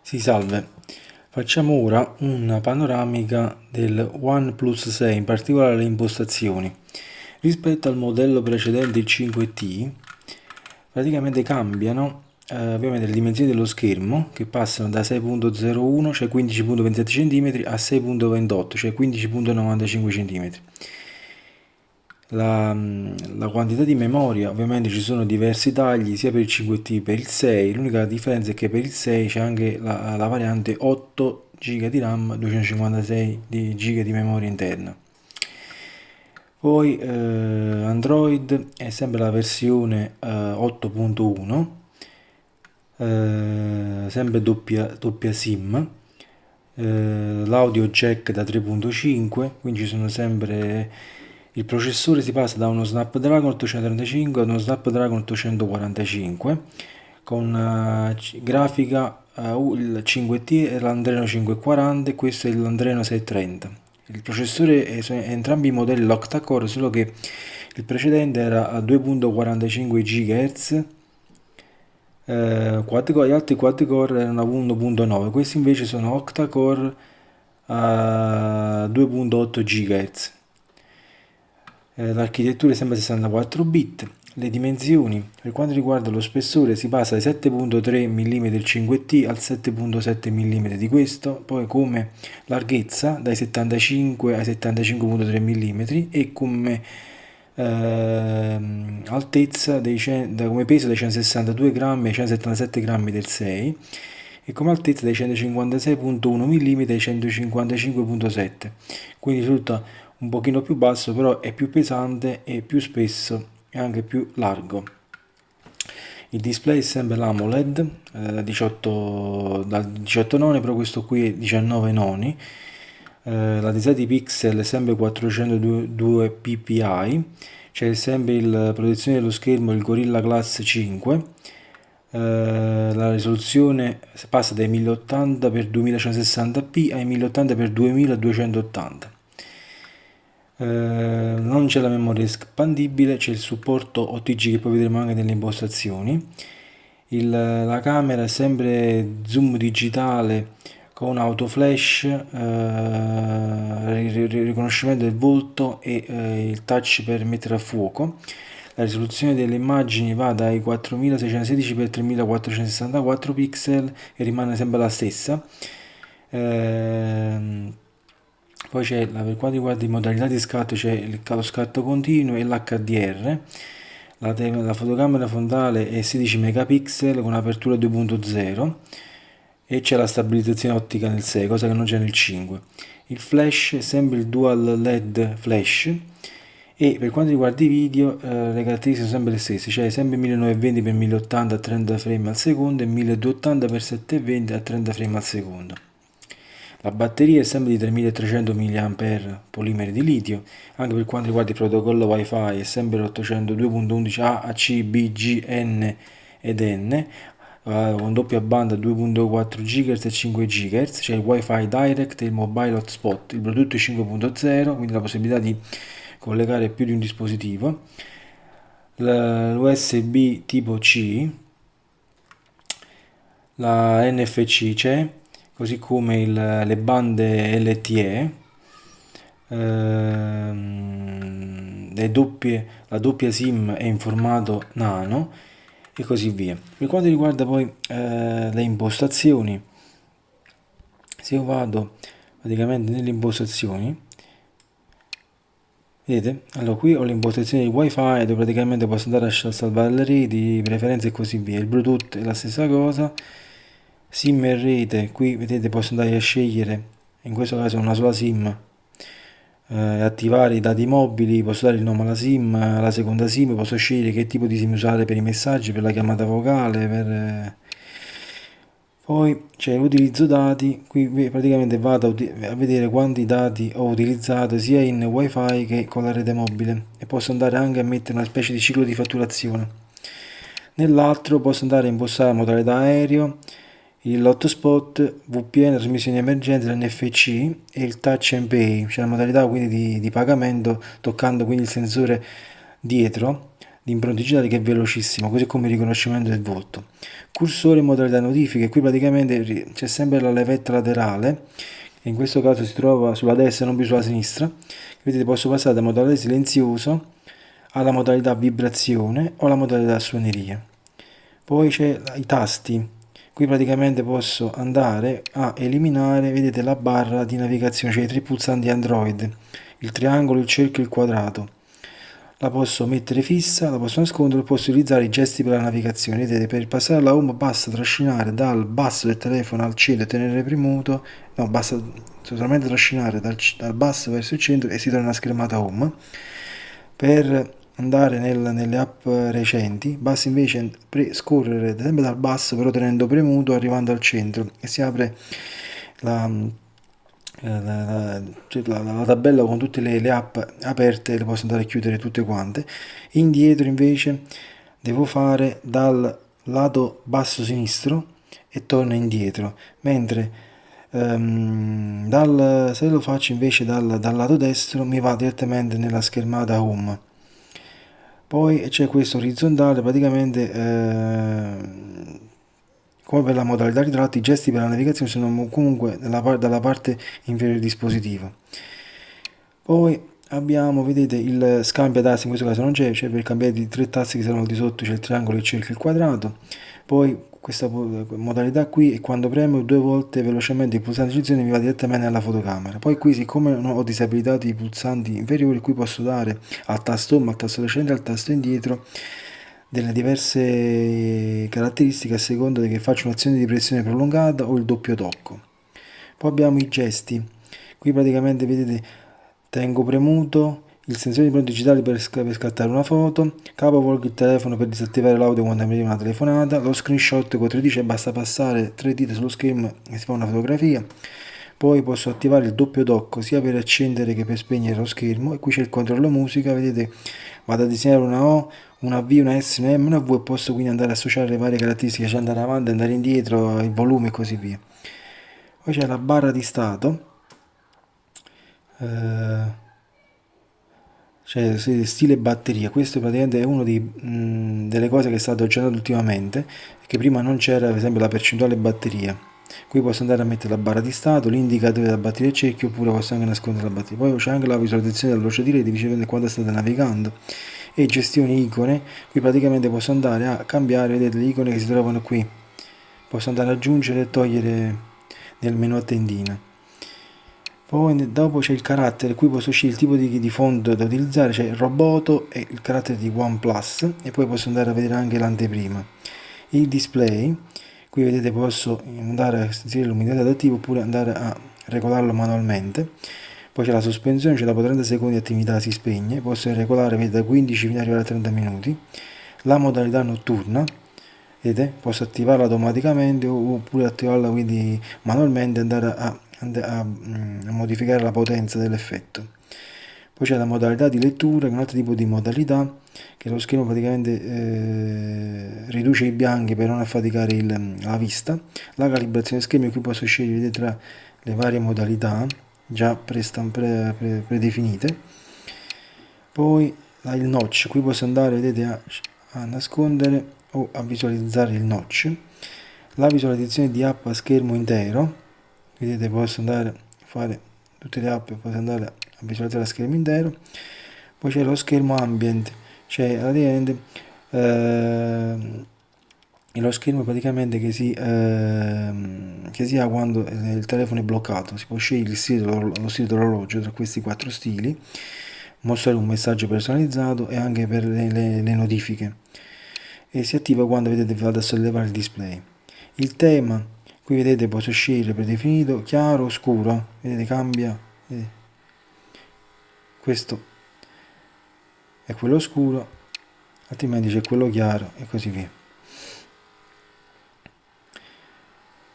Sì, salve. Facciamo ora una panoramica del OnePlus 6, in particolare le impostazioni. Rispetto al modello precedente, il 5T, praticamente cambiano ovviamente le dimensioni dello schermo, che passano da 6.01, cioè 15.27 cm, a 6.28, cioè 15.95 cm. La quantità di memoria, ovviamente ci sono diversi tagli sia per il 5T che per il 6, l'unica differenza è che per il 6 c'è anche la variante 8 GB di RAM, 256 GB di memoria interna. Poi Android è sempre la versione 8.1, sempre doppia SIM, l'audio jack da 3.5, quindi ci sono sempre. Il processore si passa da uno Snapdragon 835 a uno Snapdragon 845 con grafica il 5T e l'Adreno 540 e questo è l'Adreno 630. Il processore è entrambi i modelli l'octa-core, solo che il precedente era a 2.45 GHz, gli altri quad-core erano a 1.9, questi invece sono octa-core a 2.8 GHz. L'architettura è sempre 64 bit. Le dimensioni, per quanto riguarda lo spessore, si passa dai 7.3 mm del 5T al 7.7 mm di questo, poi come larghezza dai 75 ai 75.3 mm e come altezza come peso dai 162 grammi ai 177 grammi del 6 e come altezza dai 156.1 mm ai 155.7, quindi risulta un pochino più basso, però è più pesante e più spesso e anche più largo. Il display è sempre l'AMOLED dal 18 noni, però questo qui è 19 noni. La densità di pixel è sempre 402 ppi, c'è sempre la protezione dello schermo, il Gorilla Glass 5. La risoluzione passa dai 1080x2160p ai 1080x2280. Non c'è la memoria espandibile, c'è il supporto OTG che poi vedremo anche nelle impostazioni. La camera è sempre zoom digitale con autoflash, riconoscimento del volto e il touch per mettere a fuoco. La risoluzione delle immagini va dai 4616 x 3464 pixel e rimane sempre la stessa. Poi c'è, per quanto riguarda le modalità di scatto, c'è lo scatto continuo e l'HDR. La fotocamera frontale è 16 megapixel con apertura 2.0 e c'è la stabilizzazione ottica nel 6, cosa che non c'è nel 5. Il flash è sempre il dual LED flash e per quanto riguarda i video le caratteristiche sono sempre le stesse, cioè sempre 1920x1080 a 30 frame al secondo e 1280x720 a 30 frame al secondo. La batteria è sempre di 3300 mAh polimeri di litio, anche per quanto riguarda il protocollo Wi-Fi è sempre l'802.11a ACBG N ed N, con doppia banda 2.4 GHz e 5 GHz, c'è il Wi-Fi Direct e il Mobile Hotspot, il Bluetooth 5.0, quindi la possibilità di collegare più di un dispositivo, l'USB tipo C, la NFC c'è, così come le bande LTE, la doppia SIM è in formato nano e così via. Per quanto riguarda poi le impostazioni, se io vado praticamente nelle impostazioni, vedete? Allora qui ho le impostazioni di wifi dove praticamente posso andare a salvare le reti, preferenze e così via. Il Bluetooth è la stessa cosa. SIM e rete, qui vedete posso andare a scegliere, in questo caso una sola SIM, attivare i dati mobili, posso dare il nome alla SIM, alla seconda SIM, posso scegliere che tipo di SIM usare per i messaggi, per la chiamata vocale, poi c'è l'utilizzo dati, qui praticamente vado a vedere quanti dati ho utilizzato sia in wifi che con la rete mobile e posso andare anche a mettere una specie di ciclo di fatturazione. Nell'altro posso andare a impostare la modalità aereo, l'hotspot, VPN, trasmissione di emergenza, l'NFC e il touch and pay, cioè la modalità quindi di pagamento toccando quindi il sensore dietro di impronte digitali che è velocissimo, così come il riconoscimento del volto. Cursore in modalità notifiche, qui praticamente c'è sempre la levetta laterale, che in questo caso si trova sulla destra e non più sulla sinistra. Vedete, posso passare da modalità silenzioso alla modalità vibrazione o alla modalità suoneria. Poi c'è i tasti, qui praticamente posso andare a eliminare, vedete, la barra di navigazione, cioè i tre pulsanti Android, il triangolo, il cerchio e il quadrato. La posso mettere fissa, la posso nascondere, posso utilizzare i gesti per la navigazione. Vedete, per passare alla home basta trascinare dal basso del telefono al centro e tenere premuto, no, basta solamente trascinare dal basso verso il centro e si trova una schermata home. Per andare nelle app recenti, basta invece scorrere sempre dal basso, però tenendo premuto, arrivando al centro e si apre la tabella con tutte le app aperte, le posso andare a chiudere tutte quante. Indietro invece devo fare dal lato basso sinistro e torna indietro, mentre se lo faccio invece dal lato destro mi va direttamente nella schermata home. Poi c'è questo orizzontale, praticamente come per la modalità ritratti, i gesti per la navigazione sono comunque dalla parte inferiore del dispositivo. Poi abbiamo, vedete, il scambio tasti, in questo caso non c'è, per cambiare di tre tasti che saranno al di sotto c'è il triangolo, il cerchio e il quadrato. Poi questa modalità qui è quando premo due volte velocemente il pulsante di accensione mi va direttamente alla fotocamera. Poi qui, siccome non ho disabilitato i pulsanti inferiori, qui posso dare al tasto home, al tasto recente, al tasto indietro delle diverse caratteristiche a seconda che faccio un'azione di pressione prolungata o il doppio tocco. Poi abbiamo i gesti, qui praticamente vedete tengo premuto il sensore di impronte digitali per scattare una foto, capovolgo il telefono per disattivare l'audio quando mi arriva una telefonata, lo screenshot con 3 dita basta passare 3 dita sullo schermo e si fa una fotografia. Poi posso attivare il doppio tocco sia per accendere che per spegnere lo schermo, e qui c'è il controllo musica, vedete vado a disegnare una O, una V, una S, una M, una V e posso quindi andare a associare le varie caratteristiche, cioè andare avanti, andare indietro, il volume e così via. Poi c'è la barra di stato, cioè stile batteria. Questo praticamente è una delle cose che è stato aggiornato ultimamente, che prima non c'era, per esempio la percentuale batteria. Qui posso andare a mettere la barra di stato, l'indicatore della batteria e cerchio, oppure posso anche nascondere la batteria. Poi c'è anche la visualizzazione della veloce di rete, vi quando state navigando, e gestione icone. Qui praticamente posso andare a cambiare, vedete le icone che si trovano qui, posso andare ad aggiungere e togliere nel menu a tendina. Poi dopo c'è il carattere, qui posso scegliere il tipo di font da utilizzare, c'è Roboto e il carattere di OnePlus, e poi posso andare a vedere anche l'anteprima. Il display, qui vedete posso andare a inserire l'umidità adattiva oppure andare a regolarlo manualmente. Poi c'è la sospensione, cioè dopo 30 secondi di attività si spegne, posso regolare, vedete, da 15 fino ad arrivare a 30 minuti. La modalità notturna, vedete, posso attivarla automaticamente oppure attivarla quindi manualmente, andare a modificare la potenza dell'effetto. Poi c'è la modalità di lettura, che è un altro tipo di modalità, che lo schermo praticamente riduce i bianchi per non affaticare la vista. La calibrazione schermo, qui posso scegliere tra le varie modalità già predefinite. Poi il notch, qui posso andare, vedete, a nascondere o a visualizzare il notch. La visualizzazione di app a schermo intero, vedete posso andare a fare tutte le app, posso andare a visualizzare lo schermo intero. Poi c'è lo schermo ambient, cioè praticamente lo schermo praticamente che si ha quando il telefono è bloccato. Si può scegliere lo stile dell'orologio tra questi 4 stili, mostrare un messaggio personalizzato e anche per le notifiche, e si attiva quando, vedete, vado a sollevare il display. Il tema, qui vedete posso scegliere predefinito, chiaro, scuro, vedete cambia, vedete. Questo è quello scuro, altrimenti c'è quello chiaro e così via.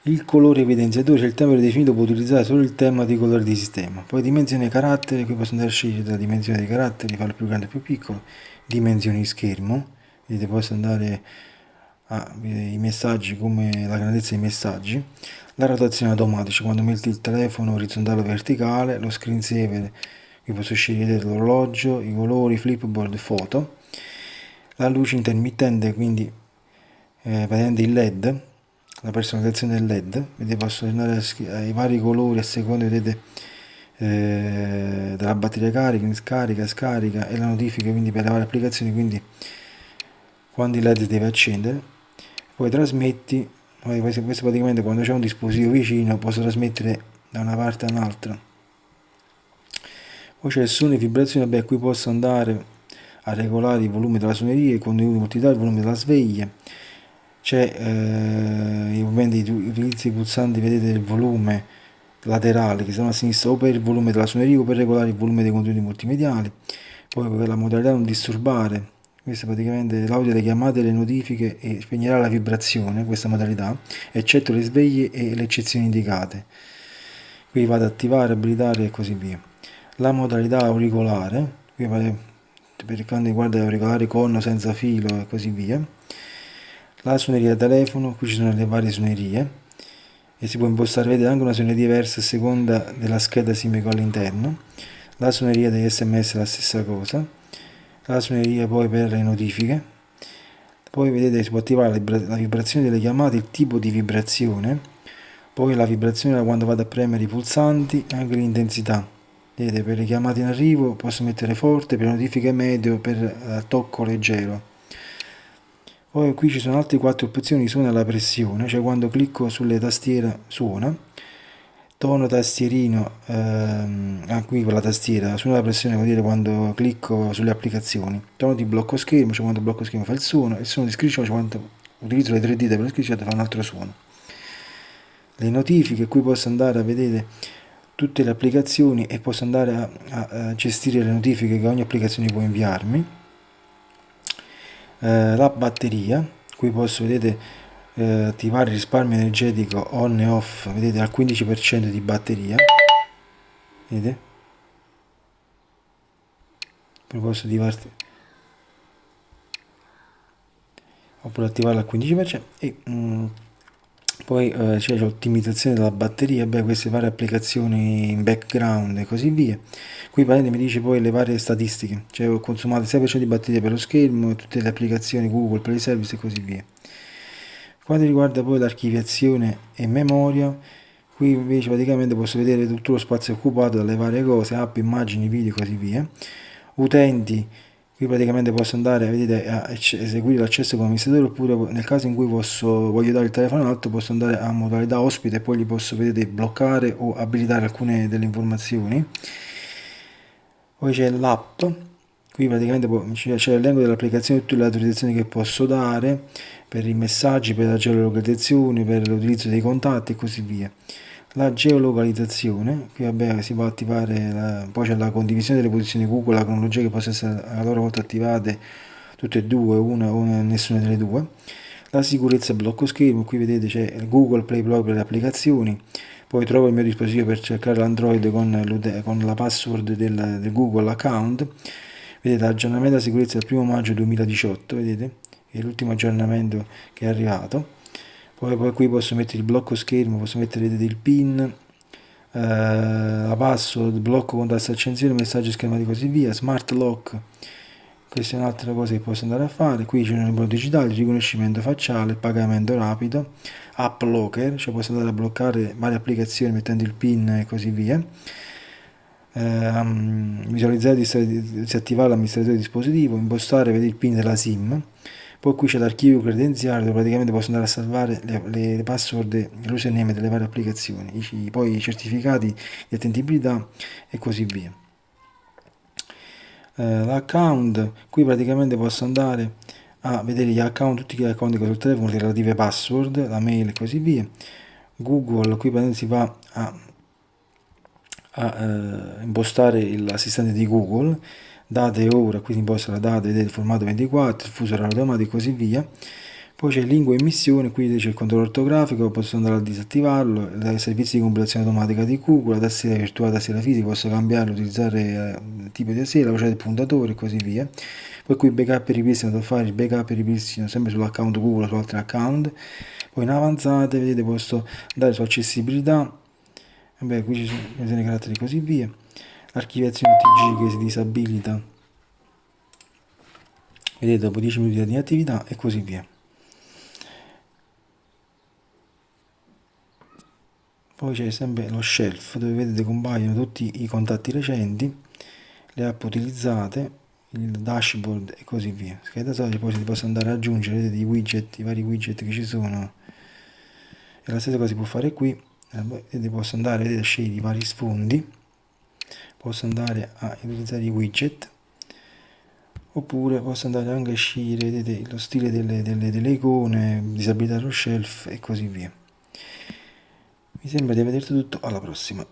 Il colore evidenziatore, c'è il tema predefinito, può utilizzare solo il tema di colore di sistema. Poi dimensione carattere, qui posso andare a scegliere la dimensione dei caratteri, farlo più grande o più piccolo. Dimensioni di schermo, vedete posso andare a vedere i messaggi come la grandezza dei messaggi. La rotazione automatica, quando metti il telefono orizzontale o verticale. Lo screensaver, qui posso scegliere l'orologio, i colori, flipboard, foto. la luce intermittente, quindi praticamente il LED, la personalizzazione del LED, vedete, posso andare ai vari colori a seconda, vedete, della batteria carica, scarica, scarica e la notifica, quindi per le varie applicazioni, quindi quando il LED deve accendere, poi trasmetti, questo praticamente quando c'è un dispositivo vicino posso trasmettere da una parte a un'altra. Poi c'è il suono e vibrazione, beh, qui posso andare a regolare il volume della suoneria, i contenuti multitari, il volume della sveglia. C'è i movimenti, utilizzi i pulsanti, vedete, del volume laterale che sono a sinistra o per il volume della suoneria o per regolare il volume dei contenuti multimediali. Poi per la modalità non disturbare, questa è praticamente l'audio delle chiamate e le notifiche, e spegnerà la vibrazione, questa modalità, eccetto le sveglie e le eccezioni indicate. Qui vado ad attivare, abilitare e così via. La modalità auricolare, qui per quanto riguarda l'auricolare con o senza filo e così via. La suoneria telefono, qui ci sono le varie suonerie e si può impostare, vedete, anche una suoneria diversa a seconda della scheda SIM che ho all'interno. La suoneria degli SMS è la stessa cosa. La suoneria poi per le notifiche. Poi vedete si può attivare la vibrazione delle chiamate, il tipo di vibrazione, poi la vibrazione da quando vado a premere i pulsanti e anche l'intensità. Vedete, per le chiamate in arrivo posso mettere forte, per le notifiche medio, per tocco leggero. Poi qui ci sono altre 4 opzioni, suona alla pressione, cioè quando clicco sulle tastiere suona. Tono tastierino, qui con la tastiera, suona alla pressione vuol dire quando clicco sulle applicazioni. Tono di blocco schermo, cioè quando il blocco schermo fa il suono di screenshot, cioè quando utilizzo le 3 dita per lo screenshot fa un altro suono. Le notifiche, qui posso andare a vedere tutte le applicazioni e posso andare a gestire le notifiche che ogni applicazione può inviarmi. La batteria, qui posso, vedete, attivare il risparmio energetico on e off, vedete, al 15% di batteria, vedete, poi posso attivare, oppure attivarla al 15% e poi c'è l'ottimizzazione della batteria, beh, queste varie applicazioni in background e così via. Qui mi dice poi le varie statistiche, cioè ho consumato 6% di batteria per lo schermo, tutte le applicazioni Google Play Service e così via. Quanto riguarda poi l'archiviazione e memoria, qui invece praticamente posso vedere tutto lo spazio occupato dalle varie cose, app, immagini, video e così via. Utenti, qui praticamente posso andare, vedete, a eseguire l'accesso come amministratore, oppure nel caso in cui voglio dare il telefono alto posso andare a modalità ospite e poi li posso, vedete, bloccare o abilitare alcune delle informazioni. Poi c'è l'app, qui praticamente c'è l'elenco delle applicazioni, tutte le autorizzazioni che posso dare per i messaggi, per la geolocalizzazione, per l'utilizzo dei contatti e così via. La geolocalizzazione, qui vabbè, si può attivare, poi c'è la condivisione delle posizioni Google, la cronologia che possono essere a loro volta attivate tutte e due, una o nessuna delle due. La sicurezza blocco schermo, qui vedete c'è il Google Play Blog per le applicazioni, poi trovo il mio dispositivo per cercare l'Android con la password del Google account, vedete l'aggiornamento della sicurezza del 1 maggio 2018, vedete, è l'ultimo aggiornamento che è arrivato. Poi qui posso mettere il blocco schermo, posso mettere, vedete, il PIN, la password, blocco con tasta accensione, messaggi schermati e così via, smart lock, questa è un'altra cosa che posso andare a fare. Qui c'è un impronto digitale, riconoscimento facciale, pagamento rapido, app locker, cioè posso andare a bloccare varie applicazioni mettendo il PIN e così via. Visualizzare e disattivare l'amministratore di dispositivo, impostare, vedete, il PIN della SIM. Poi qui c'è l'archivio credenziale dove praticamente posso andare a salvare le password e l'username delle varie applicazioni, poi i certificati di attendibilità e così via. L'account, qui praticamente posso andare a vedere gli account, tutti gli account che ho sul telefono, le relative password, la mail e così via. Google, qui praticamente si va a impostare l'assistente di Google, date e ora, quindi imposta la data, vedete il formato 24, il fuso orario automatico e così via. Poi c'è lingua e emissione, qui c'è il controllo ortografico, posso andare a disattivarlo, i servizi di compilazione automatica di Google, la tastiera virtuale, la tastiera fisica, posso cambiarlo, utilizzare il tipo di tastiera, la velocità del puntatore e così via. Poi qui backup e ripristino, devo fare il backup e ripristino sempre sull'account Google o su altri account. Poi in avanzate, vedete, posso andare su accessibilità, vabbè, qui ci sono i caratteri e così via. Archiviazione TG che si disabilita, vedete dopo 10 minuti di attività e così via. Poi c'è sempre lo shelf dove vedete compaiono tutti i contatti recenti, le app utilizzate, il dashboard e così via. Scheda social, poi si posso andare ad aggiungere, vedete i widget, i vari widget che ci sono. E la stessa cosa si può fare qui, vedete, posso andare, vedete, a scegliere i vari sfondi, posso andare a utilizzare i widget, oppure posso andare anche a scegliere, vedete, lo stile delle icone, disabilitare lo shelf e così via. Mi sembra di aver detto tutto, alla prossima.